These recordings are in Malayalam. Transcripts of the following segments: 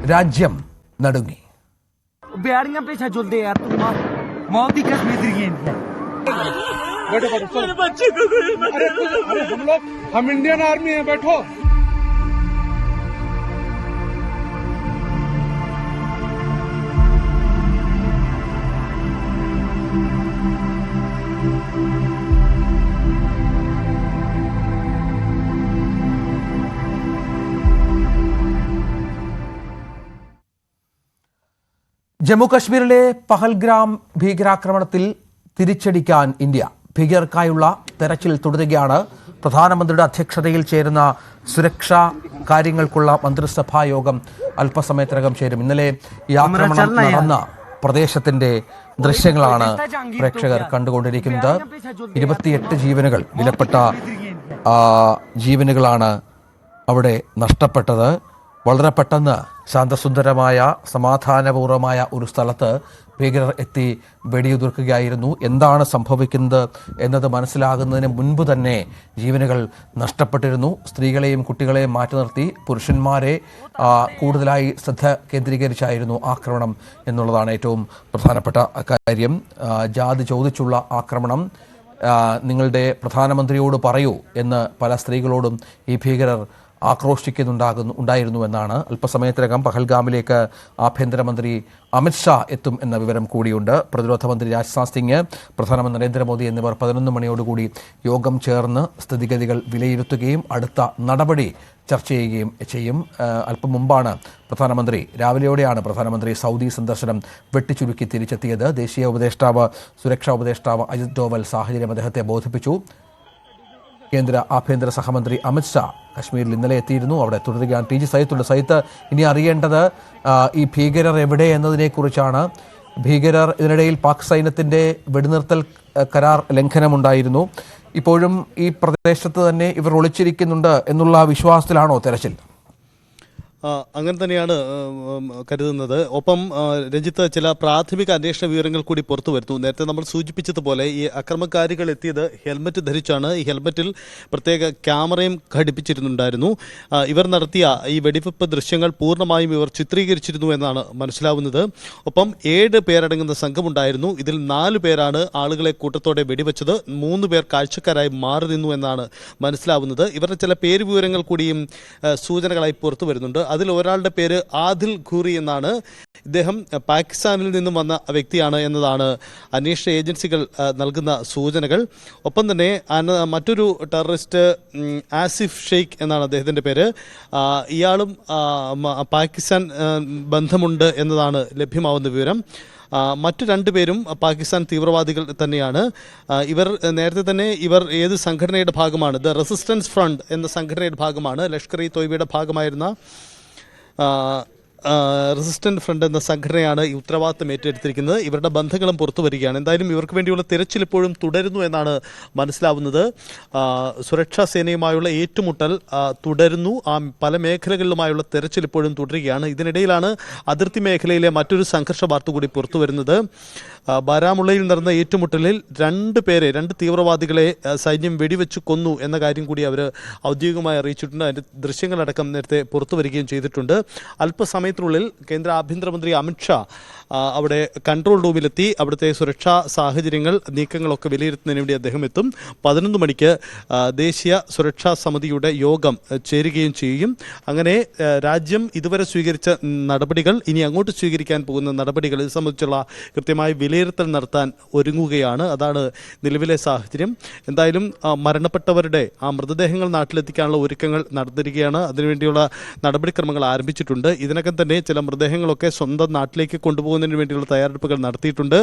രാജ്യം നടുങ്ങി. बिहारियां पे चल दे यार तुम मौत की कसम दे रही है। बच्चे को हम इंडियन आर्मी है, बैठो। ജമ്മു കശ്മീരിലെ പഹൽഗ്രാം ഭീകരാക്രമണത്തിൽ തിരിച്ചടിക്കാൻ ഇന്ത്യ ഭീകരർക്കായുള്ള തെരച്ചിൽ തുടരുകയാണ്. പ്രധാനമന്ത്രിയുടെ അധ്യക്ഷതയിൽ ചേരുന്ന സുരക്ഷാ കാര്യങ്ങൾക്കുള്ള മന്ത്രിസഭാ യോഗം അല്പസമയത്തിനകം ചേരും. ഇന്നലെ ഈ ആക്രമണം നടന്ന പ്രദേശത്തിന്റെ ദൃശ്യങ്ങളാണ് പ്രേക്ഷകർ കണ്ടുകൊണ്ടിരിക്കുന്നത്. 28 ജീവനുകൾ, വിലപ്പെട്ട ജീവനുകളാണ് അവിടെ നഷ്ടപ്പെട്ടത്. വളരെ പെട്ടെന്ന് ശാന്തസുന്ദരമായ സമാധാനപൂർവമായ ഒരു സ്ഥലത്ത് ഭീകരർ എത്തി വെടിയുതിർക്കുകയായിരുന്നു. എന്താണ് സംഭവിക്കുന്നത് എന്നത് മനസ്സിലാകുന്നതിന് മുൻപ് തന്നെ ജീവനുകൾ നഷ്ടപ്പെട്ടിരുന്നു. സ്ത്രീകളെയും കുട്ടികളെയും മാറ്റി നിർത്തി പുരുഷന്മാരെ കൂടുതലായി ശ്രദ്ധ കേന്ദ്രീകരിച്ചായിരുന്നു ആക്രമണം എന്നുള്ളതാണ് ഏറ്റവും പ്രധാനപ്പെട്ട കാര്യം. ജാതി ചോദിച്ചുള്ള ആക്രമണം, നിങ്ങളുടെ പ്രധാനമന്ത്രിയോട് പറയൂ എന്ന് പല സ്ത്രീകളോടും ഈ ഭീകരർ ആക്രോശിക്കുന്നുണ്ടായിരുന്നു എന്നാണ്. അല്പസമയത്തിനകം പഹൽഗാമിലേക്ക് ആഭ്യന്തരമന്ത്രി അമിത്ഷാ എത്തും എന്ന വിവരം കൂടിയുണ്ട്. പ്രതിരോധ മന്ത്രി രാജ്നാഥ് സിംഗ്, പ്രധാനമന്ത്രി നരേന്ദ്രമോദി എന്നിവർ 11 മണിയോടുകൂടി യോഗം ചേർന്ന് സ്ഥിതിഗതികൾ വിലയിരുത്തുകയും അടുത്ത നടപടി ചർച്ച ചെയ്യുകയും ചെയ്യും. അല്പം മുമ്പാണ് രാവിലെയോടെയാണ് പ്രധാനമന്ത്രി സൗദി സന്ദർശനം വെട്ടിച്ചുരുക്കി തിരിച്ചെത്തിയത്. ദേശീയ ഉപദേഷ്ടാവ്, സുരക്ഷാ ഉപദേഷ്ടാവ് അജിത് ഡോവൽ സാഹചര്യം അദ്ദേഹത്തെ ബോധിപ്പിച്ചു. കേന്ദ്ര ആഭ്യന്തര സഹമന്ത്രി അമിത്ഷാ കശ്മീരിൽ ഇന്നലെ എത്തിയിരുന്നു. അവിടെ തുടരുകയാണ്. T G സയ്യിദുണ്ട്. സയ്യിദ്, ഇനി അറിയേണ്ടത് ഈ ഭീകരർ എവിടെ എന്നതിനെക്കുറിച്ചാണ്. ഭീകരർ ഇതിനിടയിൽ പാക് സൈന്യത്തിൻ്റെ വെടിനിർത്തൽ കരാർ ലംഘനമുണ്ടായിരുന്നു. ഇപ്പോഴും ഈ പ്രദേശത്ത് തന്നെ ഇവർ ഒളിച്ചിരിക്കുന്നുണ്ട് എന്നുള്ള വിശ്വാസത്തിലാണോ തെരച്ചിൽ? അങ്ങനെ തന്നെയാണ് കരുതുന്നത്. ഒപ്പം രഞ്ജിത്ത്, ചില പ്രാഥമിക അന്വേഷണ വിവരങ്ങൾ കൂടി പുറത്തു വരുന്നു. നേരത്തെ നമ്മൾ സൂചിപ്പിച്ചതുപോലെ ഈ അക്രമകാരികൾ എത്തിയത് ഹെൽമറ്റ് ധരിച്ചാണ്. ഈ ഹെൽമറ്റിൽ പ്രത്യേക ക്യാമറയും ഘടിപ്പിച്ചിരുന്നുണ്ടായിരുന്നു. ഇവർ നടത്തിയ ഈ വെടിവെപ്പ് ദൃശ്യങ്ങൾ പൂർണ്ണമായും ഇവർ ചിത്രീകരിച്ചിരുന്നു എന്നാണ് മനസ്സിലാവുന്നത്. ഒപ്പം 7 പേരടങ്ങുന്ന സംഘമുണ്ടായിരുന്നു. ഇതിൽ 4 പേരാണ് ആളുകളെ കൂട്ടത്തോടെ വെടിവെച്ചത്. 3 പേർ കാഴ്ചക്കാരായി മാറി നിന്നു എന്നാണ് മനസ്സിലാവുന്നത്. ഇവരുടെ ചില പേര് വിവരങ്ങൾ കൂടിയും സൂചനകളായി പുറത്തു വരുന്നുണ്ട്. അതിൽ ഒരാളുടെ പേര് ആദിൽ ഖൂറി എന്നാണ്. ഇദ്ദേഹം പാകിസ്ഥാനിൽ നിന്നും വന്ന വ്യക്തിയാണ് എന്നതാണ് അന്വേഷണ ഏജൻസികൾ നൽകുന്ന സൂചനകൾ. ഒപ്പം തന്നെ മറ്റൊരു ടെററിസ്റ്റ് ആസിഫ് ഷെയ്ഖ് എന്നാണ് അദ്ദേഹത്തിൻ്റെ പേര്. ഇയാളും പാകിസ്ഥാൻ ബന്ധമുണ്ട് എന്നതാണ് ലഭ്യമാവുന്ന വിവരം. മറ്റു 2 പേരും പാകിസ്ഥാൻ തീവ്രവാദികൾ തന്നെയാണ്. ഇവർ നേരത്തെ തന്നെ ഏത് സംഘടനയുടെ ഭാഗമാണ്? ദ റെസിസ്റ്റൻസ് ഫ്രണ്ട് എന്ന സംഘടനയുടെ ഭാഗമാണ്. ലഷ്കർ ഇ തോയ്ബയുടെ ഭാഗമായിരുന്ന റെസിസ്റ്റന്റ് ഫ്രണ്ട് എന്ന സംഘടനയാണ് ഈ ഉത്തരവാദിത്തം ഏറ്റെടുത്തിരിക്കുന്നത്. ഇവരുടെ ബന്ധങ്ങളും പുറത്തു വരികയാണ്. എന്തായാലും ഇവർക്ക് വേണ്ടിയുള്ള തിരച്ചിൽ ഇപ്പോഴും തുടരുന്നു എന്നാണ് മനസ്സിലാവുന്നത്. സുരക്ഷാ സേനയുമായുള്ള ഏറ്റുമുട്ടൽ തുടരുന്നു. പല മേഖലകളിലുമായുള്ള തിരച്ചിൽ ഇപ്പോഴും തുടരുകയാണ്. ഇതിനിടയിലാണ് അതിർത്തി മേഖലയിലെ മറ്റൊരു സംഘർഷ വാർത്ത കൂടി പുറത്തു വരുന്നത്. ബാരാമുള്ളയിൽ നടന്ന ഏറ്റുമുട്ടലിൽ 2 തീവ്രവാദികളെ സൈന്യം വെടിവെച്ച് കൊന്നു എന്ന കാര്യം കൂടി അവർ ഔദ്യോഗികമായി അറിയിച്ചിട്ടുണ്ട്. അതിൻ്റെ ദൃശ്യങ്ങളടക്കം നേരത്തെ പുറത്തു വരികയും ചെയ്തിട്ടുണ്ട്. അല്പസമയത്തിനുള്ളിൽ കേന്ദ്ര ആഭ്യന്തരമന്ത്രി അമിത്ഷാ അവിടെ കൺട്രോൾ റൂമിലെത്തി അവിടുത്തെ സുരക്ഷാ സാഹചര്യങ്ങൾ, നീക്കങ്ങളൊക്കെ വിലയിരുത്തുന്നതിന് വേണ്ടി അദ്ദേഹം എത്തും. 11 മണിക്ക് ദേശീയ സുരക്ഷാ സമിതിയുടെ യോഗം ചേരുകയും ചെയ്യും. അങ്ങനെ രാജ്യം ഇതുവരെ സ്വീകരിച്ച നടപടികൾ, ഇനി അങ്ങോട്ട് സ്വീകരിക്കാൻ പോകുന്ന നടപടികൾ, ഇത് സംബന്ധിച്ചുള്ള കൃത്യമായി വിലയിരുത്തൽ നടത്താൻ ഒരുങ്ങുകയാണ്. അതാണ് നിലവിലെ സാഹചര്യം. എന്തായാലും മരണപ്പെട്ടവരുടെ മൃതദേഹങ്ങൾ നാട്ടിലെത്തിക്കാനുള്ള ഒരുക്കങ്ങൾ നടന്നിരിക്കുകയാണ്. അതിനുവേണ്ടിയുള്ള നടപടിക്രമങ്ങൾ ആരംഭിച്ചിട്ടുണ്ട്. ഇതിനകം തന്നെ ചില മൃതദേഹങ്ങളൊക്കെ സ്വന്തം നാട്ടിലേക്ക് കൊണ്ടുപോകുന്നതിന് വേണ്ടിയുള്ള തയ്യാറെടുപ്പുകൾ നടത്തിയിട്ടുണ്ട്.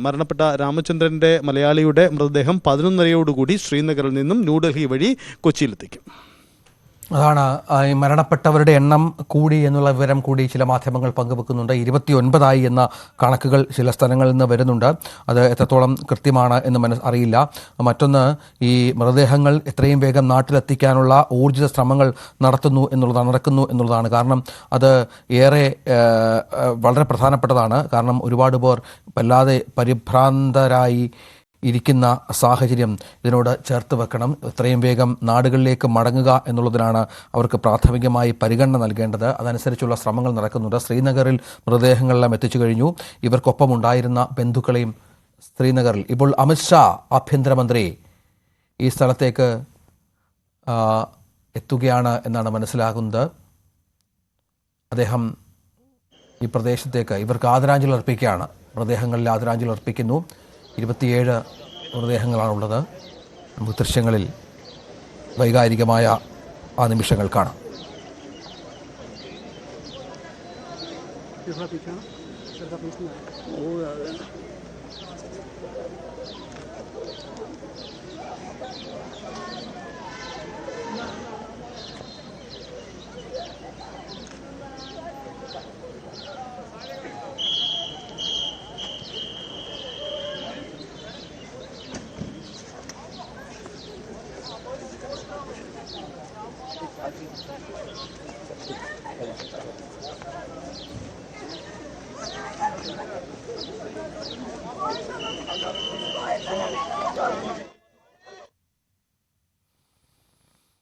മരണപ്പെട്ട രാമചന്ദ്രൻ്റെ മലയാളിയുടെ മൃതദേഹം 11:30 ശ്രീനഗറിൽ നിന്നും ന്യൂഡൽഹി വഴി കൊച്ചിയിലെത്തിക്കും. അതാണ് ഈ മരണപ്പെട്ടവരുടെ എണ്ണം കൂടി എന്നുള്ള വിവരം കൂടി ചില മാധ്യമങ്ങൾ പങ്കുവെക്കുന്നുണ്ട്. 29 എന്ന കണക്കുകൾ ചില സ്ഥലങ്ങളിൽ നിന്ന് വരുന്നുണ്ട്. അത് എത്രത്തോളം കൃത്യമാണ് എന്ന് അറിയില്ല. മറ്റൊന്ന്, ഈ മൃതദേഹങ്ങൾ എത്രയും വേഗം നാട്ടിലെത്തിക്കാനുള്ള ഊർജിത ശ്രമങ്ങൾ നടക്കുന്നു എന്നുള്ളതാണ്. കാരണം അത് വളരെ പ്രധാനപ്പെട്ടതാണ്. കാരണം ഒരുപാട് പേർ വല്ലാതെ പരിഭ്രാന്തരായി ഇരിക്കുന്ന സാഹചര്യം ഇതിനോട് ചേർത്ത് വെക്കണം. എത്രയും വേഗം നാടുകളിലേക്ക് മടങ്ങുക എന്നുള്ളതിനാണ് അവർക്ക് പ്രാഥമികമായി പരിഗണന നൽകേണ്ടത്. അതനുസരിച്ചുള്ള ശ്രമങ്ങൾ നടക്കുന്നുണ്ട്. ശ്രീനഗറിൽ മൃതദേഹങ്ങളെല്ലാം എത്തിച്ചു കഴിഞ്ഞു. ഇവർക്കൊപ്പം ഉണ്ടായിരുന്ന ബന്ധുക്കളെയും ശ്രീനഗറിൽ. ഇപ്പോൾ അമിത്ഷാ ആഭ്യന്തരമന്ത്രി ഈ സ്ഥലത്തേക്ക് എത്തുകയാണ് എന്നാണ് മനസ്സിലാകുന്നത്. അദ്ദേഹം ഈ പ്രദേശത്തേക്ക് ഇവർക്ക് ആദരാഞ്ജലി അർപ്പിക്കുകയാണ്. മൃതദേഹങ്ങളിൽ ആദരാഞ്ജലി അർപ്പിക്കുന്നു. 27 മൃതദേഹങ്ങളാണുള്ളത്. നമുക്ക് ദൃശ്യങ്ങളിൽ വൈകാരികമായ ആ നിമിഷങ്ങൾ കാണാം.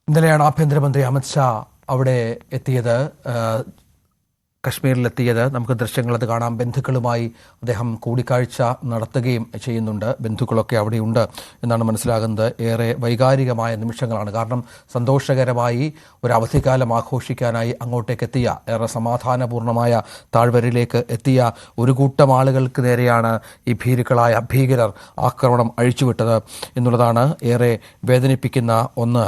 ഇന്നലെയാണ് ആഭ്യന്തരമന്ത്രി അമിത്ഷാ അവിടെ എത്തിയത്, കശ്മീരിലെത്തിയത്. നമുക്ക് ദൃശ്യങ്ങളത് കാണാം. ബന്ധുക്കളുമായി അദ്ദേഹം കൂടിക്കാഴ്ച നടത്തുകയും ചെയ്യുന്നുണ്ട്. ബന്ധുക്കളൊക്കെ അവിടെയുണ്ട് എന്നാണ് മനസ്സിലാകുന്നത്. ഏറെ വൈകാരികമായ നിമിഷങ്ങളാണ്. കാരണം സന്തോഷകരമായി ഒരു അവധിക്കാലം ആഘോഷിക്കാനായി അങ്ങോട്ടേക്ക് എത്തിയ, ഏറെ സമാധാനപൂർണമായ താഴ്വരയിലേക്ക് എത്തിയ ഒരു കൂട്ടം ആളുകൾക്ക് നേരെയാണ് ഈ ഭീകരർ ആക്രമണം അഴിച്ചുവിട്ടത് എന്നുള്ളതാണ് ഏറെ വേദനിപ്പിക്കുന്ന ഒന്ന്.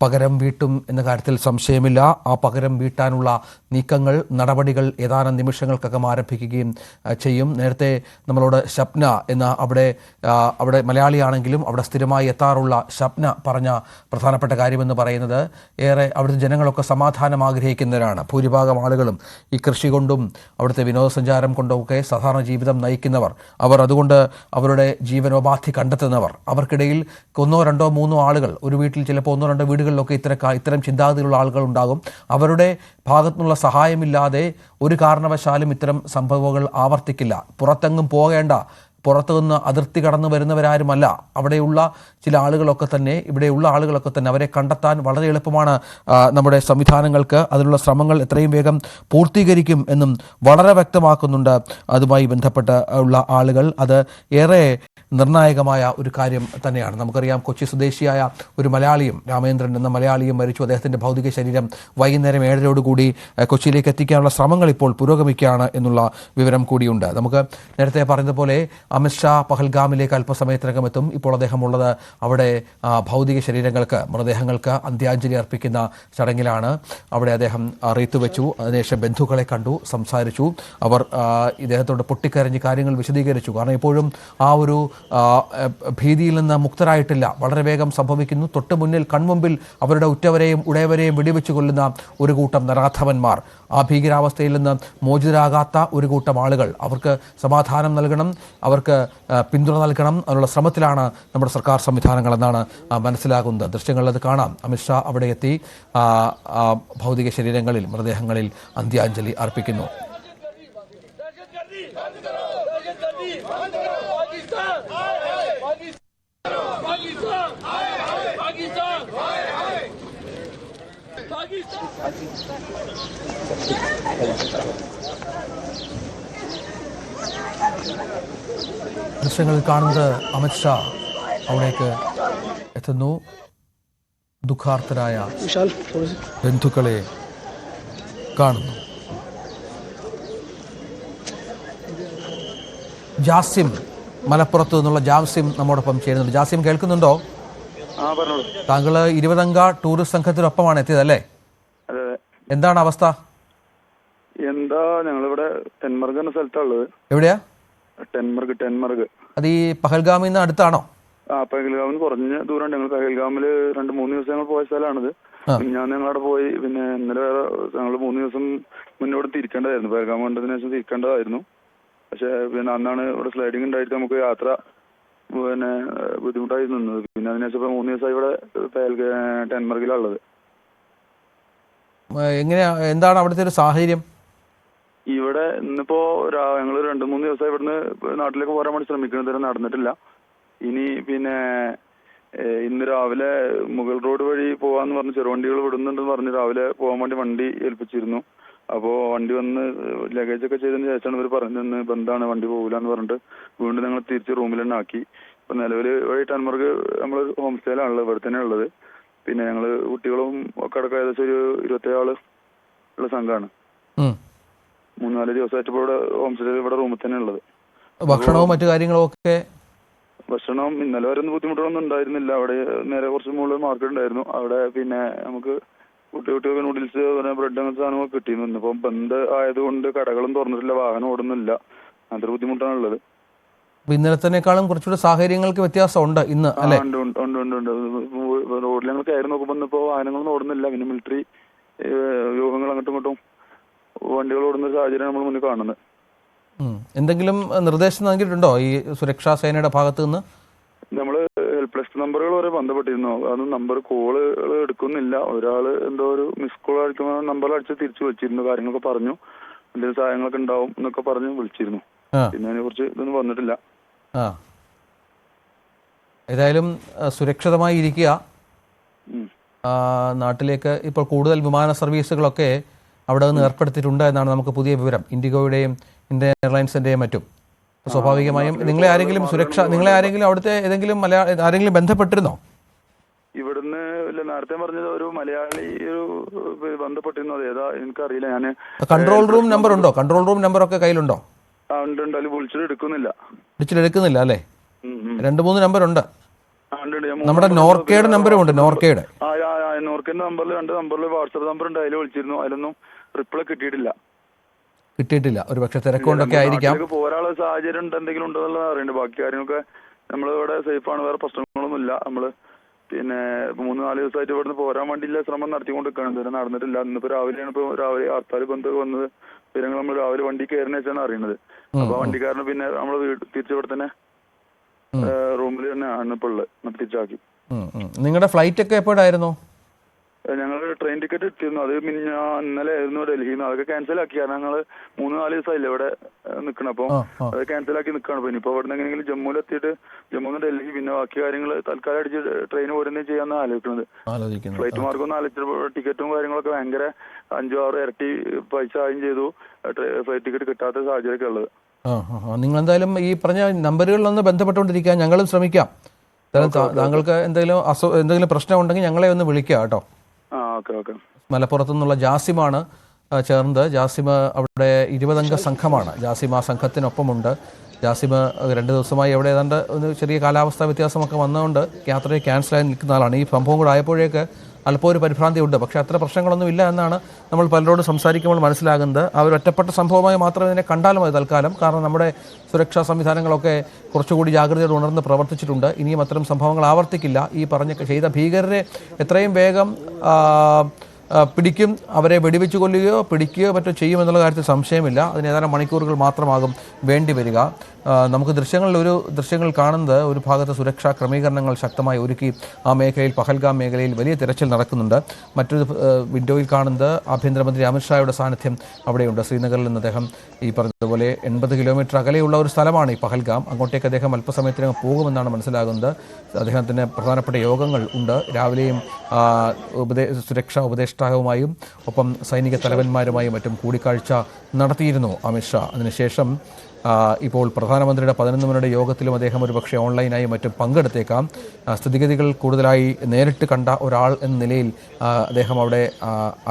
പകരം വീട്ടും എന്ന കാര്യത്തിൽ സംശയമില്ല. ആ പകരം വീട്ടാനുള്ള നീക്കങ്ങൾ, നടപടികൾ ഏതാനും നിമിഷങ്ങൾക്കകം ആരംഭിക്കുകയും ചെയ്യും. നേരത്തെ നമ്മളോട് ഷപ്ന എന്ന അവിടെ മലയാളിയാണെങ്കിലും അവിടെ സ്ഥിരമായി എത്താറുള്ള ഷപ്ന പറഞ്ഞ പ്രധാനപ്പെട്ട കാര്യമെന്ന് പറയുന്നത്, ഏറെ അവിടുത്തെ ജനങ്ങളൊക്കെ സമാധാനം ആഗ്രഹിക്കുന്നവരാണ്. ഭൂരിഭാഗം ആളുകളും ഈ കൃഷി കൊണ്ടും അവിടുത്തെ വിനോദസഞ്ചാരം കൊണ്ടുമൊക്കെ സാധാരണ ജീവിതം നയിക്കുന്നവർ. അവർ അതുകൊണ്ട് അവരുടെ ജീവനോപാധി കണ്ടെത്തുന്നവർ. അവർക്കിടയിൽ 1, 2, 3 ആളുകൾ, ഒരു വീട്ടിൽ ചിലപ്പോൾ 1, 2 വീടുകളിലൊക്കെ ഇത്തരം ചിന്താഗതിയുള്ള ആളുകൾ ഉണ്ടാകും. അവരുടെ ഭാഗത്തുനിന്നുള്ള സഹായമില്ലാതെ ഒരു കാരണവശാലും ഇത്തരം സംഭവങ്ങൾ ആവർത്തിക്കില്ല. പുറത്തെങ്ങും പോകേണ്ട, പുറത്തുനിന്ന് അതിർത്തി കടന്നു വരുന്നവരാരുമല്ല. അവിടെയുള്ള ചില ആളുകളൊക്കെ തന്നെ, ഇവിടെയുള്ള ആളുകളൊക്കെ തന്നെ അവരെ കണ്ടെത്താൻ വളരെ എളുപ്പമാണ് നമ്മുടെ സംവിധാനങ്ങൾക്ക്. അതിനുള്ള ശ്രമങ്ങൾ എത്രയും വേഗം പൂർത്തീകരിക്കും എന്നും വളരെ വ്യക്തമാക്കുന്നുണ്ട് അതുമായി ബന്ധപ്പെട്ട് ഉള്ള ആളുകൾ. അത് ഏറെ നിർണായകമായ ഒരു കാര്യം തന്നെയാണ്. നമുക്കറിയാം, കൊച്ചി സ്വദേശിയായ ഒരു മലയാളിയും, രാമേന്ദ്രൻ എന്ന മലയാളിയും മരിച്ചു. അദ്ദേഹത്തിൻ്റെ ഭൗതിക ശരീരം വൈകുന്നേരം 7:30 കൊച്ചിയിലേക്ക് എത്തിക്കാനുള്ള ശ്രമങ്ങൾ ഇപ്പോൾ പുരോഗമിക്കുകയാണ് എന്നുള്ള വിവരം കൂടിയുണ്ട്. നമുക്ക് നേരത്തെ പറഞ്ഞതുപോലെ അമിത്ഷാ പഹൽഗാമിലേക്ക് അല്പസമയത്തിനകം എത്തും. ഇപ്പോൾ അദ്ദേഹം ഉള്ളത് അവിടെ ഭൗതിക ശരീരങ്ങൾക്ക്, മൃതദേഹങ്ങൾക്ക് അന്ത്യാഞ്ജലി അർപ്പിക്കുന്ന ചടങ്ങിലാണ്. അവിടെ അദ്ദേഹം റീത്ത് വെച്ചു. അതിനുശേഷം ബന്ധുക്കളെ കണ്ടു, സംസാരിച്ചു. അവർ ഇദ്ദേഹത്തോട് പൊട്ടിക്കരഞ്ഞ് കാര്യങ്ങൾ വിശദീകരിച്ചു. കാരണം ഇപ്പോഴും ആ ഒരു ഭീതിയിൽ നിന്ന് മുക്തരായിട്ടില്ല. വളരെ വേഗം സംഭവിക്കുന്നു. തൊട്ട് മുന്നിൽ, കൺമുമ്പിൽ അവരുടെ ഉറ്റവരെയും ഉടയവരെയും വെടിവെച്ച് കൊല്ലുന്ന ഒരു കൂട്ടം നരാധവന്മാർ. ആ ഭീകരാവസ്ഥയിൽ നിന്ന് മോചിതരാകാത്ത ഒരു കൂട്ടം ആളുകൾ. അവർക്ക് സമാധാനം നൽകണം, അവർക്ക് പിന്തുണ നൽകണം. അതിനുള്ള ശ്രമത്തിലാണ് നമ്മുടെ സർക്കാർ സംവിധാനങ്ങളെന്നാണ് മനസ്സിലാകുന്നത്. ദൃശ്യങ്ങളിലത് കാണാം. അമിത്ഷാ അവിടെ എത്തി ഭൗതിക ശരീരങ്ങളിൽ, മൃതദേഹങ്ങളിൽ അന്ത്യാഞ്ജലി അർപ്പിക്കുന്നു. ദൃശ്യങ്ങളിൽ കാണുന്നത് അമിത്ഷാ അവിടേക്ക് എത്തുന്നു. ദുഃഖാർത്തരായ ബന്ധുക്കളെ കാണുന്നു. ജാസിം, മലപ്പുറത്ത് നിന്നുള്ള ജാസിം നമ്മോടൊപ്പം ചേരുന്നുണ്ട്. ജാസിം, കേൾക്കുന്നുണ്ടോ? താങ്കൾ 20 അംഗ ടൂറിസ്റ്റ് സംഘത്തിനൊപ്പമാണ് എത്തിയതല്ലേ? എന്താണ് അവസ്ഥ? എന്താ, ഞങ്ങളിവിടെ ടെൻമർഗ് എന്ന സ്ഥലത്തുള്ളത്. എവിടെയാ? ടെൻമർഗ്. അത് ഈ പഹൽഗാമിൽ നിന്ന് അടുത്താണോ? പഹൽഗാമിന് കുറഞ്ഞ ദൂരം. ഞങ്ങൾ പഹൽഗാമില് 2-3 ദിവസം ഞങ്ങൾ പോയ സ്ഥലമാണിത്. ഞാൻ ഞങ്ങളവിടെ പോയി. പിന്നെ ഇന്നലെ വേറെ ഞങ്ങൾ 3 ദിവസം മുന്നോട്ട് തിരിക്കേണ്ടതായിരുന്നു. പഹൽഗാം കണ്ടതിന് ശേഷം തിരിക്കേണ്ടതായിരുന്നു. പക്ഷെ പിന്നെ അന്നാണ് ഇവിടെ സ്ലൈഡിങ് ഉണ്ടായിട്ട് നമുക്ക് യാത്ര പിന്നെ ബുദ്ധിമുട്ടായി നിന്നത്. പിന്നെ അതിനുശേഷം 3 ദിവസമായി ഇവിടെ ടെൻമർഗിലുള്ളത്. എന്താണ് അവിടുത്തെ ഒരു സാഹചര്യം? ഇവിടെ ഇന്നിപ്പോ ഞങ്ങൾ 2-3 ദിവസമായി ഇവിടുന്ന് നാട്ടിലേക്ക് പോരാൻ വേണ്ടി ശ്രമിക്കുന്നത്, നടന്നിട്ടില്ല. ഇനി പിന്നെ ഇന്ന് രാവിലെ മുഗൾ റോഡ് വഴി പോകാന്ന് പറഞ്ഞ് ചെറുവണ്ടികൾ വിടുന്നുണ്ടെന്ന് പറഞ്ഞ് രാവിലെ പോകാൻ വേണ്ടി വണ്ടി ഏൽപ്പിച്ചിരുന്നു. അപ്പോൾ വണ്ടി വന്ന് ലഗേജ് ഒക്കെ ചെയ്തതിന് ശേഷമാണ് ഇവർ പറഞ്ഞത് ബന്ധാണ്, വണ്ടി പോകില്ല എന്ന് പറഞ്ഞിട്ട് വീണ്ടും ഞങ്ങൾ തിരിച്ച് റൂമിൽ തന്നെ ആക്കി. ഇപ്പം നിലവിൽ വഴി ടൻമർഗ് നമ്മൾ ഹോം സ്റ്റേയിലാണുള്ളത്, ഇവിടെ തന്നെ ഉള്ളത്. പിന്നെ ഞങ്ങൾ കുട്ടികളും ഒക്കെ അടക്കം ഏകദേശം ഒരു 27 ആള് ഉള്ള സംഘമാണ്. 3-4 ദിവസമായിട്ട് ഇപ്പോൾ ഇവിടെ ഹോം സ്റ്റേയിൽ ഇവിടെ റൂമിൽ തന്നെ ഉള്ളത്. ഭക്ഷണവും മറ്റു കാര്യങ്ങളും ഒക്കെ? ഭക്ഷണം ഇന്നലെ വരെ ഒന്നും ബുദ്ധിമുട്ടുകളൊന്നും ഉണ്ടായിരുന്നില്ല. അവിടെ നേരെ കുറച്ച് മുകളിൽ മാർക്കറ്റ് ഉണ്ടായിരുന്നു. അവിടെ പിന്നെ നമുക്ക് കുട്ടികൾക്ക് നൂഡിൽസ് ബ്രെഡ് അങ്ങനത്തെ സാധനങ്ങളൊക്കെ കിട്ടിയിരുന്നു. ഇന്നിപ്പം ബന്ദ് ആയതുകൊണ്ട് കടകളും തുറന്നിട്ടില്ല, വാഹനം ഓടുന്നില്ല, അങ്ങനത്തെ ബുദ്ധിമുട്ടാണുള്ളത്. ഇന്നലത്തേക്കാളും കുറച്ചുകൂടി സാഹചര്യങ്ങൾക്ക് വ്യത്യാസമുണ്ട് ഇന്ന്, അല്ലേ? ഉണ്ട്. റോഡിൽ ഞങ്ങൾ കയറി നോക്കുമ്പോൾ ഇന്നിപ്പോൾ വാഹനങ്ങളൊന്നും ഓടുന്നില്ല. പിന്നെ മിലിറ്ററി വ്യൂഹങ്ങൾ അങ്ങോട്ടും ഇങ്ങോട്ടും വണ്ടികൾ ഓടുന്ന സാഹചര്യം നമ്മൾ മുന്നിൽ കാണുന്നത്. എന്തെങ്കിലും നിർദ്ദേശം നൽകിയിട്ടുണ്ടോ ഈ സുരക്ഷാ സേനയുടെ ഭാഗത്തു നിന്ന്? നമ്മൾ ഹെൽപ്ലെസ് നമ്പറുകൾ വരെ ബന്ധപ്പെട്ടിരുന്നു. അത് നമ്പർ കോളുകൾ എടുക്കുന്നില്ല. ഒരാൾ എന്തോ ഒരു മിസ് കോൾ അടിക്കുമ്പോൾ നമ്പർ അടിച്ച് തിരിച്ചു വിളിച്ചിരുന്നു, കാര്യങ്ങളൊക്കെ പറഞ്ഞു, എന്തെങ്കിലും സഹായങ്ങളൊക്കെ ഉണ്ടാവും എന്നൊക്കെ പറഞ്ഞ് വിളിച്ചിരുന്നു. പിന്നെ അതിനെ കുറിച്ച് ഇതൊന്നും വന്നിട്ടില്ല. ഏതായാലും സുരക്ഷിതമായി ഇരിക്കുക. നാട്ടിലേക്ക് ഇപ്പോൾ കൂടുതൽ വിമാന സർവീസുകളൊക്കെ അവിടെ നിന്ന് ഏർപ്പെടുത്തിയിട്ടുണ്ട് എന്നാണ് നമുക്ക് പുതിയ വിവരം, ഇൻഡിഗോയുടെയും ഇന്ത്യൻ എയർലൈൻസിന്റെയും മറ്റും. സ്വാഭാവികമായും നിങ്ങളെ ആരെങ്കിലും അവിടുത്തെ ആരെങ്കിലും ബന്ധപ്പെട്ടിരുന്നോ? ഇവിടുന്ന് നേരത്തെ പറഞ്ഞത് ഒരു മലയാളി ബന്ധപ്പെട്ടിരുന്നു. അത് ഏതാ എനിക്കറിയില്ല. ഞാൻ കൺട്രോൾ റൂം നമ്പർ ഉണ്ടോ? കൺട്രോൾ റൂം നമ്പർ ഒക്കെ കയ്യിലുണ്ടോ? ഉണ്ട്. അതിൽ വിളിച്ചിട്ടെടുക്കുന്നില്ല അല്ലേ? 2-3 നമ്പർ ഉണ്ട്. നമ്മുടെ നമ്മുടെ നോർക്കയുടെ നമ്പറും ഉണ്ട്. നോർക്കയുടെ നമ്പറിൽ 2 നമ്പറിൽ വാട്സാപ്പ് നമ്പർ ഉണ്ട്. അതിൽ വിളിച്ചിരുന്നു. അതിലൊന്നും റിപ്ലൈ കിട്ടിയിട്ടില്ല. ഒരു പക്ഷെ തിരക്കൊണ്ടൊക്കെ ആയിരിക്കാം. പോരാനുള്ള സാഹചര്യം എന്തെങ്കിലും ഉണ്ടോ എന്നുള്ളത് അറിയണ്ട. ബാക്കി കാര്യങ്ങളൊക്കെ നമ്മൾ ഇവിടെ സേഫാണ്, വേറെ പ്രശ്നങ്ങളൊന്നും ഇല്ല. നമ്മള് പിന്നെ 3-4 ദിവസമായിട്ട് ഇവിടുന്ന് പോരാൻ വേണ്ടിയില്ല ശ്രമം നടത്തിക്കൊണ്ടിരിക്കുകയാണ്. ഇതുവരെ നടന്നിട്ടില്ല. ഇന്നിപ്പോ രാവിലെ ഹർത്താൽ ബന്ധം വന്നത്. പിന്നെ നമ്മൾ രാവിലെ വണ്ടി കയറിന വെച്ചാണ് അറിയുന്നത്. അപ്പൊ വണ്ടിക്കാരന് പിന്നെ നമ്മൾ തിരിച്ചിവിടെ തന്നെ റൂമിൽ തന്നെ ആണ് ഇപ്പോൾ ഉള്ളത്, തിരിച്ചാക്കി. നിങ്ങളുടെ ഫ്ലൈറ്റ് ഒക്കെ എപ്പോഴായിരുന്നു? ഞങ്ങൾ ട്രെയിൻ ടിക്കറ്റ് എടുത്തിരുന്നു. അത് ഇന്നലെ ആയിരുന്നു ഡൽഹിയിൽ നിന്ന്. അതൊക്കെ ക്യാൻസൽ ആക്കി. കാരണം ഞങ്ങൾ 3-4 ദിവസമായില്ലേ ഇവിടെ നിൽക്കണം. അപ്പോൾ അത് ക്യാൻസൽ ആക്കി നിൽക്കുകയാണ്. പിന്നെ ഇപ്പോൾ ഇവിടെ നിന്ന് എങ്ങനെയെങ്കിലും ജമ്മുവിൽ എത്തിയിട്ട് ജമ്മുന്ന് ഡൽഹി പിന്നെ ബാക്കി കാര്യങ്ങൾ തൽക്കാലം അടിച്ച് ട്രെയിൻ പോരുന്നേ ചെയ്യാന്ന് ആലോചിക്കുന്നത്. ഫ്ലൈറ്റ് മാർഗം ആലോചിച്ചപ്പോൾ ടിക്കറ്റും കാര്യങ്ങളൊക്കെ ഭയങ്കര 5-6 ഇരട്ടി പൈസ ആയും ചെയ്തു. ഫ്ലൈറ്റ് ടിക്കറ്റ് കിട്ടാത്ത സാഹചര്യമൊക്കെ ഉള്ളത്. നിങ്ങൾ എന്തായാലും ഈ പറഞ്ഞ നമ്പറുകളിലൊന്ന് ബന്ധപ്പെട്ടുകൊണ്ടിരിക്കുക. ഞങ്ങളും ശ്രമിക്കാം. താങ്കൾക്ക് എന്തെങ്കിലും പ്രശ്നം ഉണ്ടെങ്കിൽ ഞങ്ങളെ ഒന്ന് വിളിക്കുക കേട്ടോ. മലപ്പുറത്തു നിന്നുള്ള ജാസിമാണ് ചേർന്നത്. ജാസിമ അവിടെ 20 അംഗ സംഘമാണ്. ജാസിമ ആ സംഘത്തിനൊപ്പമുണ്ട്. ജാസിമ 2 ദിവസമായി അവിടെ ഏതാണ്ട് ഒരു ചെറിയ കാലാവസ്ഥാ വ്യത്യാസമൊക്കെ വന്നതുകൊണ്ട് യാത്രയെ ക്യാൻസലായി നിൽക്കുന്ന ആളാണ്. ഈ സംഭവം കൂടെ ആയപ്പോഴേക്ക് അല്പം ഒരു പരിഭ്രാന്തി ഉണ്ട്. പക്ഷേ അത്ര പ്രശ്നങ്ങളൊന്നും ഇല്ല എന്നാണ് നമ്മൾ പലരോടും സംസാരിക്കുമ്പോൾ മനസ്സിലാകുന്നത്. ആ ഒരു ഒറ്റപ്പെട്ട സംഭവമായി മാത്രമേ ഇതിനെ കണ്ടാലും മതി തൽക്കാലം. കാരണം നമ്മുടെ സുരക്ഷാ സംവിധാനങ്ങളൊക്കെ കുറച്ചുകൂടി ജാഗ്രതയോടെ ഉണർന്ന് പ്രവർത്തിച്ചിട്ടുണ്ട്. ഇനിയും അത്തരം സംഭവങ്ങൾ ആവർത്തിക്കില്ല. ഈ ചെയ്ത ഭീകരരെ എത്രയും വേഗം പിടിക്കും. അവരെ വെടിവെച്ച് കൊല്ലുകയോ പിടിക്കുകയോ മറ്റോ ചെയ്യുമെന്നുള്ള കാര്യത്തിൽ സംശയമില്ല. അതിന് ഏതാനും മണിക്കൂറുകൾ മാത്രമാകും വേണ്ടി വരിക. നമുക്ക് ദൃശ്യങ്ങൾ കാണുന്നത് ഒരു ഭാഗത്ത് സുരക്ഷാ ക്രമീകരണങ്ങൾ ശക്തമായി ഒരുക്കി ആ മേഖലയിൽ, പഹൽഗാം മേഖലയിൽ വലിയ തിരച്ചിൽ നടക്കുന്നുണ്ട്. മറ്റൊരു വിൻഡോയിൽ കാണുന്നത് ആഭ്യന്തരമന്ത്രി അമിത്ഷായുടെ സാന്നിധ്യം അവിടെയുണ്ട്. ശ്രീനഗറിൽ നിന്ന് അദ്ദേഹം ഈ പറഞ്ഞതുപോലെ 80 കിലോമീറ്റർ അകലെയുള്ള ഒരു സ്ഥലമാണ് ഈ പഹൽഗാം. അങ്ങോട്ടേക്ക് അദ്ദേഹം അല്പസമയത്തിനകം പോകുമെന്നാണ് മനസ്സിലാകുന്നത്. അദ്ദേഹത്തിന് പ്രധാനപ്പെട്ട യോഗങ്ങൾ ഉണ്ട്. രാവിലെയും സുരക്ഷാ ഉപദേഷ്ടാവുമായും ഒപ്പം സൈനിക തലവന്മാരുമായും മറ്റും കൂടിക്കാഴ്ച നടത്തിയിരുന്നു അമിത്ഷാ. അതിനുശേഷം ഇപ്പോൾ പ്രധാനമന്ത്രിയുടെ 11 മണിയുടെ യോഗത്തിലും അദ്ദേഹം ഒരുപക്ഷെ ഓൺലൈനായി മറ്റും പങ്കെടുത്തേക്കാം. സ്ഥിതിഗതികൾ കൂടുതലായി നേരിട്ട് കണ്ട ഒരാൾ എന്ന നിലയിൽ അദ്ദേഹം അവിടെ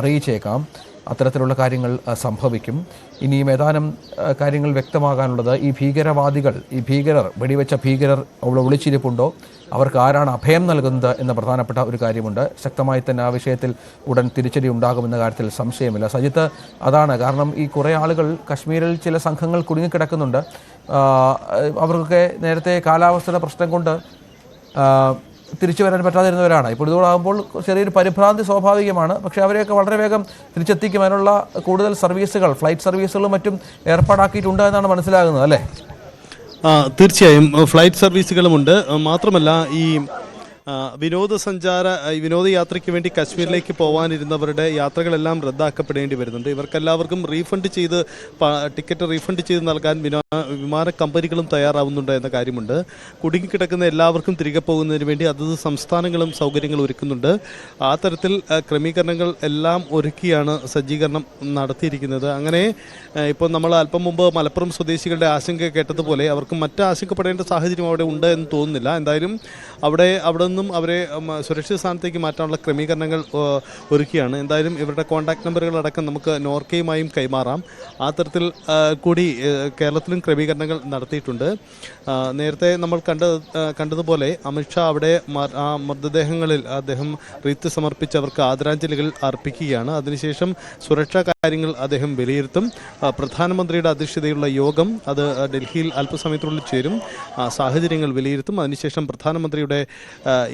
അറിയിച്ചേക്കാം. അത്തരത്തിലുള്ള കാര്യങ്ങൾ സംഭവിക്കും. ഇനിയും ഏതാനും കാര്യങ്ങൾ വ്യക്തമാകാനുള്ളത് ഈ ഭീകരർ വെടിവെച്ച ഭീകരർ അവിടെ ഒളിച്ചിരിപ്പുണ്ടോ, അവർക്ക് ആരാണ് അഭയം നൽകുന്നത് എന്ന പ്രധാനപ്പെട്ട ഒരു കാര്യമുണ്ട്. ശക്തമായി തന്നെ ആ വിഷയത്തിൽ ഉടൻ തിരിച്ചടി ഉണ്ടാകുമെന്ന കാര്യത്തിൽ സംശയമില്ല. സജിത്ത്, അതാണ് കാരണം ഈ കുറേ ആളുകൾ കശ്മീരിൽ ചില സംഘങ്ങൾ കുടുങ്ങിക്കിടക്കുന്നുണ്ട്. അവർക്കൊക്കെ നേരത്തെ കാലാവസ്ഥയുടെ പ്രശ്നം കൊണ്ട് തിരിച്ചു വരാൻ പറ്റാതിരുന്നവരാണ്. ഇപ്പോൾ ഇതോടാകുമ്പോൾ ചെറിയൊരു പരിഭ്രാന്തി സ്വാഭാവികമാണ്. പക്ഷേ അവരെയൊക്കെ വളരെ വേഗം തിരിച്ചെത്തിക്കും. അതിനുള്ള കൂടുതൽ സർവീസുകൾ, ഫ്ലൈറ്റ് സർവീസുകളും മറ്റും ഏർപ്പാടാക്കിയിട്ടുണ്ട് എന്നാണ് മനസ്സിലാകുന്നത്, അല്ലേ? തീർച്ചയായും ഫ്ലൈറ്റ് സർവീസുകളുമുണ്ട്. മാത്രമല്ല ഈ വിനോദയാത്രയ്ക്ക് വേണ്ടി കശ്മീരിലേക്ക് പോകാനിരുന്നവരുടെ യാത്രകളെല്ലാം റദ്ദാക്കപ്പെടേണ്ടി വരുന്നുണ്ട്. ഇവർക്കെല്ലാവർക്കും ടിക്കറ്റ് റീഫണ്ട് ചെയ്ത് നൽകാൻ വിമാന കമ്പനികളും തയ്യാറാവുന്നുണ്ട് എന്ന കാര്യമുണ്ട്. കുടുങ്ങിക്കിടക്കുന്ന എല്ലാവർക്കും തിരികെ പോകുന്നതിന് വേണ്ടി അതത് സംസ്ഥാനങ്ങളും സൗകര്യങ്ങൾ ഒരുക്കുന്നുണ്ട്. ആ തരത്തിൽ ക്രമീകരണങ്ങൾ എല്ലാം ഒരുക്കിയാണ് സജ്ജീകരണം നടത്തിയിരിക്കുന്നത്. അങ്ങനെ ഇപ്പോൾ നമ്മൾ അല്പം മുമ്പ് മലപ്പുറം സ്വദേശികളുടെ ആശങ്ക കേട്ടതുപോലെ അവർക്ക് മറ്റ് ആശങ്കപ്പെടേണ്ട സാഹചര്യം അവിടെ ഉണ്ട് എന്ന് തോന്നുന്നില്ല. എന്തായാലും അവിടെ നിന്നും അവരെ സുരക്ഷിത സ്ഥാനത്തേക്ക് മാറ്റാനുള്ള ക്രമീകരണങ്ങൾ ഒരുക്കിയാണ്. എന്തായാലും ഇവരുടെ കോൺടാക്ട് നമ്പറുകളടക്കം നമുക്ക് നോർക്കയുമായും കൈമാറാം. ആ തരത്തിൽ കൂടി കേരളത്തിലും ക്രമീകരണങ്ങൾ നടത്തിയിട്ടുണ്ട്. നേരത്തെ നമ്മൾ കണ്ടതുപോലെ അമിത്ഷാ അവിടെ ആ മൃതദേഹങ്ങളിൽ അദ്ദേഹം റീത്ത് സമർപ്പിച്ചവർക്ക് ആദരാഞ്ജലികൾ അർപ്പിക്കുകയാണ്. അതിനുശേഷം സുരക്ഷാ കാര്യങ്ങൾ അദ്ദേഹം വിലയിരുത്തും. പ്രധാനമന്ത്രിയുടെ അധ്യക്ഷതയുള്ള യോഗം അത് ഡൽഹിയിൽ അല്പസമയത്തിനുള്ളിൽ ചേരും. സാഹചര്യങ്ങൾ വിലയിരുത്തും. അതിനുശേഷം പ്രധാനമന്ത്രിയുടെ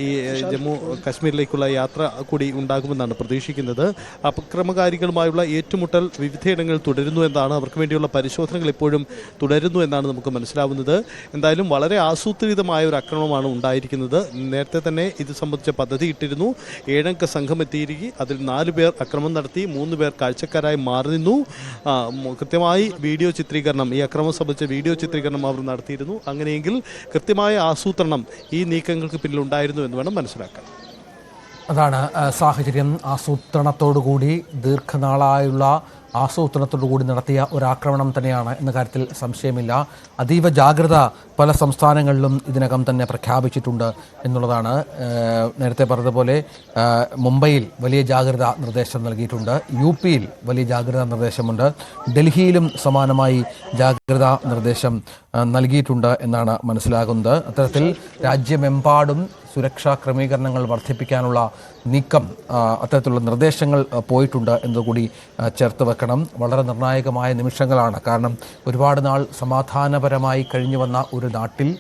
ഈ ജമ്മു കാശ്മീരിലേക്കുള്ള യാത്ര കൂടി ഉണ്ടാകുമെന്നാണ് പ്രതീക്ഷിക്കുന്നത്. അക്രമകാരികളുമായുള്ള ഏറ്റുമുട്ടൽ വിവിധയിടങ്ങളിൽ തുടരുന്നു എന്നാണ്, അവർക്ക് വേണ്ടിയുള്ള പരിശോധനകൾ ഇപ്പോഴും തുടരുന്നു എന്നാണ് നമുക്ക് മനസ്സിലാവുന്നത്. എന്തായാലും വളരെ ആസൂത്രിതമായ ഒരു ആക്രമണമാണ് ഉണ്ടായിരിക്കുന്നത്. നേരത്തെ തന്നെ ഇത് സംബന്ധിച്ച പദ്ധതി ഇട്ടിരുന്നു. 7 അംഗ സംഘം എത്തിയിരിക്കും. അതിൽ 4 പേർ അക്രമം നടത്തി, 3 പേർ കാഴ്ചക്കാരായി മാറി നിന്നു. കൃത്യമായി വീഡിയോ ചിത്രീകരണം, ഈ അക്രമം സംബന്ധിച്ച വീഡിയോ ചിത്രീകരണം അവർ നടത്തിയിരുന്നു. അങ്ങനെയെങ്കിൽ കൃത്യമായ ആസൂത്രണം ഈ നീക്കങ്ങൾക്ക് പിന്നിലുണ്ടായിരുന്നു എന്ന് വേണം മനസ്സിലാക്കാൻ. അതാണ് സാഹചര്യം. ആസൂത്രണത്തോടുകൂടി ദീർഘനാളായുള്ള ആസൂത്രണത്തോടുകൂടി നടത്തിയ ഒരാക്രമണം തന്നെയാണ് എന്ന കാര്യത്തിൽ സംശയമില്ല. അതീവ ജാഗ്രത പല സംസ്ഥാനങ്ങളിലും ഇതിനകം തന്നെ പ്രഖ്യാപിച്ചിട്ടുണ്ട് എന്നുള്ളതാണ്. നേരത്തെ പറഞ്ഞതുപോലെ മുംബൈയിൽ വലിയ ജാഗ്രതാ നിർദ്ദേശം നൽകിയിട്ടുണ്ട്. UP-യിൽ വലിയ ജാഗ്രതാ നിർദ്ദേശമുണ്ട്. ഡൽഹിയിലും സമാനമായി ജാഗ്രതാ നിർദ്ദേശം നൽകിയിട്ടുണ്ട് എന്നാണ് മനസ്സിലാകുന്നത്. അത്തരത്തിൽ രാജ്യമെമ്പാടും സുരക്ഷാ ക്രമീകരണങ്ങൾ വർദ്ധിപ്പിക്കാനുള്ള നീക്കം, അത്തരത്തിലുള്ള നിർദ്ദേശങ്ങൾ പോയിട്ടുണ്ട് എന്നതുകൂടി ചേർത്ത് വെക്കണം. വളരെ നിർണായകമായ നിമിഷങ്ങളാണ്. കാരണം ഒരുപാട് നാൾ സമാധാനപരമായി കഴിഞ്ഞു വന്ന ഒരു നാട്ടിൽ,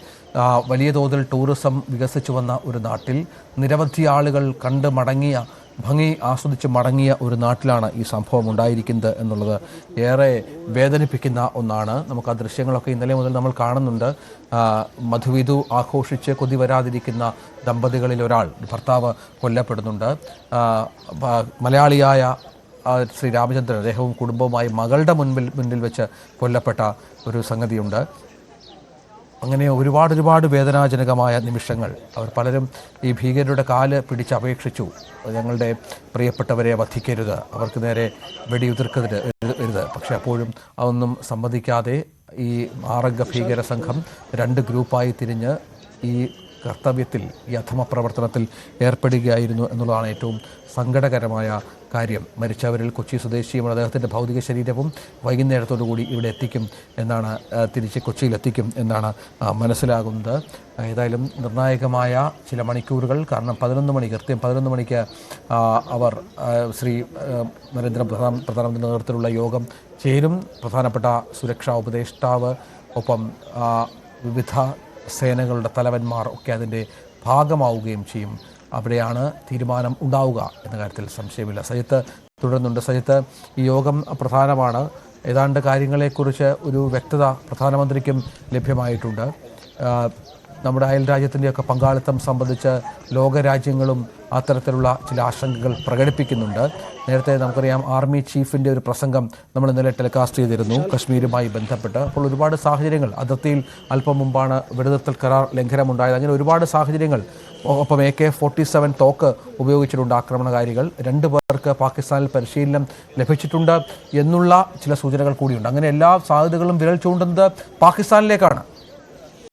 വലിയ തോതിൽ ടൂറിസം വികസിച്ചു വന്ന ഒരു നാട്ടിൽ, നിരവധി ആളുകൾ കണ്ട് മടങ്ങിയ, ഭംഗി ആസ്വദിച്ച് മടങ്ങിയ ഒരു നാട്ടിലാണ് ഈ സംഭവം ഉണ്ടായിരിക്കുന്നത് എന്നുള്ളത് ഏറെ വേദനിപ്പിക്കുന്ന ഒന്നാണ്. നമുക്ക് ആ ദൃശ്യങ്ങളൊക്കെ ഇന്നലെ മുതൽ നമ്മൾ കാണുന്നുണ്ട്. മധുവിധു ആഘോഷിച്ച് കൊതി വരാതിരിക്കുന്ന ദമ്പതികളിൽ ഒരാൾ, ഭർത്താവ് കൊല്ലപ്പെടുന്നുണ്ട്. മലയാളിയായ ശ്രീ രാമചന്ദ്രൻ, അദ്ദേഹവും കുടുംബവുമായി മകളുടെ മുന്നിൽ വെച്ച് കൊല്ലപ്പെട്ട ഒരു സംഗതിയുണ്ട്. അങ്ങനെ ഒരുപാട് വേദനാജനകമായ നിമിഷങ്ങൾ. അവർ പലരും ഈ ഭീകരരുടെ കാല് പിടിച്ചപേക്ഷിച്ചു, ഞങ്ങളുടെ പ്രിയപ്പെട്ടവരെ വധിക്കരുത്, അവർക്ക് നേരെ വെടിയുതിർക്കരുത്. പക്ഷെ അപ്പോഴും അതൊന്നും സമ്മതിക്കാതെ ഈ 6 അംഗ ഭീകര സംഘം 2 ഗ്രൂപ്പായി തിരിഞ്ഞ് ഈ കർത്തവ്യത്തിൽ, ഈ അധമ പ്രവർത്തനത്തിൽ ഏർപ്പെടുകയായിരുന്നു എന്നുള്ളതാണ് ഏറ്റവും സങ്കടകരമായ കാര്യം. മരിച്ചവരിൽ കൊച്ചി സ്വദേശിയും അദ്ദേഹത്തിൻ്റെ ഭൗതിക ശരീരവും വൈകുന്നേരത്തോടുകൂടി ഇവിടെ എത്തിക്കും എന്നാണ്, തിരിച്ച് കൊച്ചിയിലെത്തിക്കും എന്നാണ് മനസ്സിലാകുന്നത്. ഏതായാലും നിർണായകമായ ചില മണിക്കൂറുകൾ. കാരണം 11 മണി, കൃത്യം 11 മണിക്ക് അവർ ശ്രീ പ്രധാനമന്ത്രി നേതൃത്വത്തിലുള്ള യോഗം ചേരും. പ്രധാനപ്പെട്ട സുരക്ഷാ ഉപദേഷ്ടാവ്, ഒപ്പം വിവിധ സേനകളുടെ തലവന്മാർ ഒക്കെ അതിൻ്റെ ഭാഗമാവുകയും ചെയ്യും. അവിടെയാണ് തീരുമാനം ഉണ്ടാവുക എന്ന കാര്യത്തിൽ സംശയമില്ല. സജിത്ത് തുടരുന്നുണ്ട്. സജിത്ത്, ഈ യോഗം പ്രധാനമാണ്. ഏതാണ്ട് കാര്യങ്ങളെക്കുറിച്ച് ഒരു വ്യക്തത പ്രധാനമന്ത്രിക്കും ലഭ്യമായിട്ടുണ്ട്. നമ്മുടെ അയൽ രാജ്യത്തിൻ്റെയൊക്കെ പങ്കാളിത്തം സംബന്ധിച്ച് ലോകരാജ്യങ്ങളും അത്തരത്തിലുള്ള ചില ആശങ്കകൾ പ്രകടിപ്പിക്കുന്നുണ്ട്. നേരത്തെ നമുക്കറിയാം, ആർമി ചീഫിൻ്റെ ഒരു പ്രസംഗം നമ്മൾ ഇന്നലെ ടെലികാസ്റ്റ് ചെയ്തിരുന്നു കശ്മീരുമായി ബന്ധപ്പെട്ട്. അപ്പോൾ ഒരുപാട് സാഹചര്യങ്ങൾ, അതിർത്തിയിൽ അല്പം മുമ്പാണ് വെടിനിർത്തൽ കരാർ ലംഘനമുണ്ടായത്. അങ്ങനെ ഒരുപാട് സാഹചര്യങ്ങൾ. ഒപ്പം AK-47 തോക്ക് ഉപയോഗിച്ചിട്ടുണ്ട് ആക്രമണകാരികൾ. 2 പേർക്ക് പാകിസ്ഥാനിൽ പരിശീലനം ലഭിച്ചിട്ടുണ്ട് എന്നുള്ള ചില സൂചനകൾ കൂടിയുണ്ട്. അങ്ങനെ എല്ലാ സാധ്യതകളും വിരൽ ചൂണ്ടുന്നത് പാകിസ്ഥാനിലേക്കാണ്.